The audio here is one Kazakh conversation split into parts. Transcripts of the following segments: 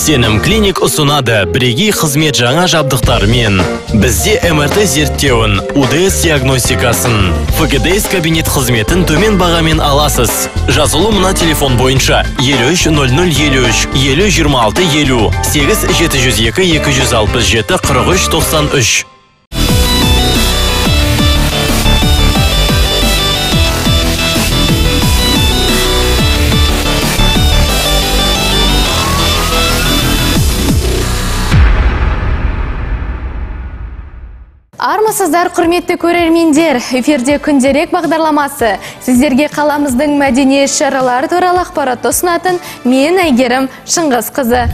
Сенім клиник ұсынады бірегей қызмет жаңа жабдықтармен. Бізде МРТ зерттеуін, УДС диагностикасын, ФГДС кабинет қызметін төмен бағамен аласыз. Жазылу мына телефон бойынша 53 00 53 50 26 50 8 702 267 43 93. Армысыздар, құрметті көрермендер, эфирде күнделік бағдарламасы. Сіздерге қаламыздың мәдени шаралары туралы ақпаратты ұсынатын мен Әйгерім Шыңғысқызы.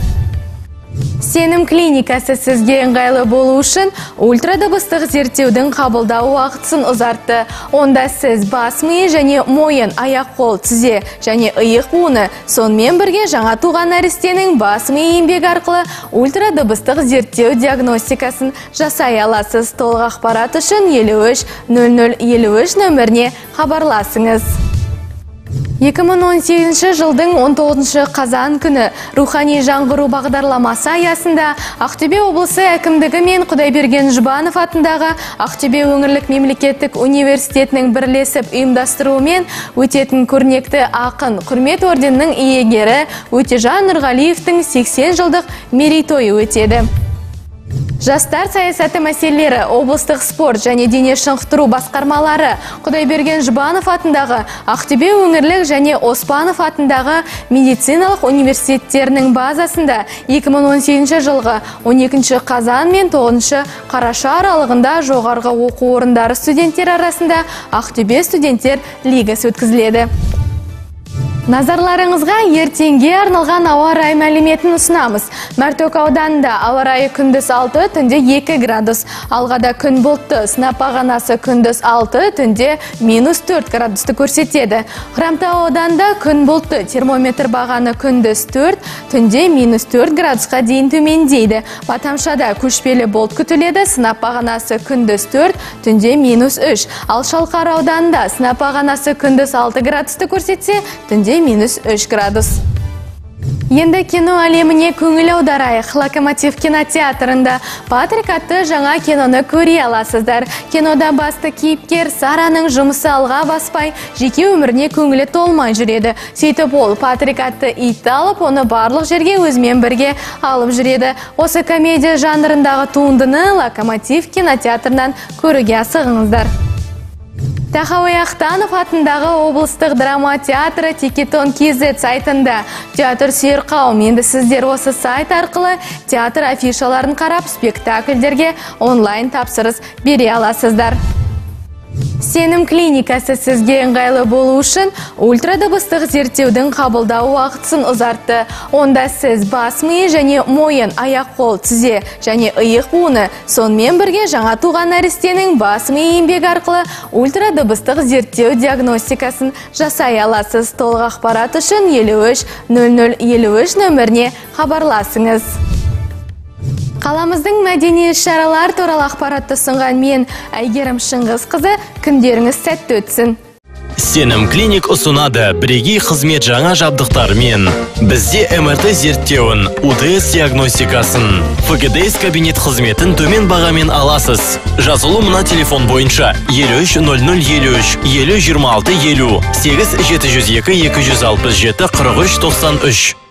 Сенім клиникасы сізге ыңғайлы болу үшін ультрадыбыстық зерттеудің қабылдау уақытын ұзартты. Онда сіз бас миы және мойын, аяқ-қол, тізе және иық буыны, сонымен бірге жаңа туған нәрестенің бас миы еңбек арқылы ультрадыбыстық зерттеу диагностикасын жасай аласыз. Толық ақпарат үшін 53 00 53 нөміріне хабарласыңыз. 2018 жылдың 19 қазан күні рухани жаңғыру бағдарламасы аясында Ақтөбе облысы әкімдігі мен Құдайберген Жұбанов атындағы Ақтөбе өңірлік мемлекеттік университетінің бірлесіп ұйымдастыруымен өтетін көрнекті ақын, құрмет орденінің иегері Өтежан Нұрғалиевтің 80 жылдық мерейтойы өтеді. Жастар саясаты мәселелері, облыстық спорт және дене шынықтыру басқармалары Құдайберген Жұбанов атындағы Ақтөбе өңірлік және Оспанов атындағы медициналық университеттерінің базасында 2018 жылғы 12 қазан мен 9 қараша аралығында жоғарғы оқу орындары студенттер арасында Ақтөбе студенттер лигасы өткізіледі. Назарларыңызға ертеңге арналған ауа райы мәліметін ұсынамыз. Мәртөк ауданында ауа райы күндіз 6, түнде 2 градус. Алғада күн бұлтты, сынап бағанасы күндіз 6, түнде -4 градусты көрсетеді. Хромтау ауданында күн бұлтты, термометр бағаны күндіз 4, түнде -4 градусқа дейін төмендейді. Батамшада көшпелі бұлт күтіледі, сынап бағанасы күндіз 4, түнде -3. Ал Шалқар ауданында сынап бағанасы күндіз 6 градусты көрсетсе, түнде -3 градус. Енді кино әлеміне көңіл аударайық. Локомотив кинотеатрында Патрик атты жаңа киноны көре аласыздар. Кинода басты кейіпкер Сараның жұмысы алға баспай, жеке өміріне көңілі толмай жүреді. Сөйтіп ол Патрик атты итті алып, оны барлық жерге өзімен бірге алып жүреді. Осы комедия жанрындағы туындыны Локомотив кинотеатрынан көруге асығыңыздар. Тахауи Ахтанов атындағы облыстық драма театры Тикетон KZ сайтында театр сүйер қауым. Енді сіздер осы сайт арқылы театр афишаларын қарап, спектакльдерге онлайн тапсырыс бере аласыздар. Сенім клиникасы сізге ыңғайлы болу үшін ультрадыбыстық зерттеудің қабылдау уақытын ұзартты. Онда сіз бас миы және мойын, аяқ-қол, тізе және иық буыны, сонымен бірге жаңа туған нәрестенің бас миы еңбек арқылы ультрадыбыстық зерттеу диагностикасын жасай аласыз. Толық ақпарат үшін 53 00 53 нөміріне хабарласыңыз. Қаламыздың мәдени шаралар туралы ақпаратты ұсынған мен Әйгерім Шыңғысқызы, күндеріңіз сәтті өтсін. Сенім клиник ұсынады бірегей қызмет жаңа жабдықтармен. Бізде МРТ зерттеуін, УДС диагностикасын, ФГДС кабинет қызметін төмен бағамен аласыз. Жазылу мына телефон бойынша 53 00 53 50 26 50 8 702 267 43 93.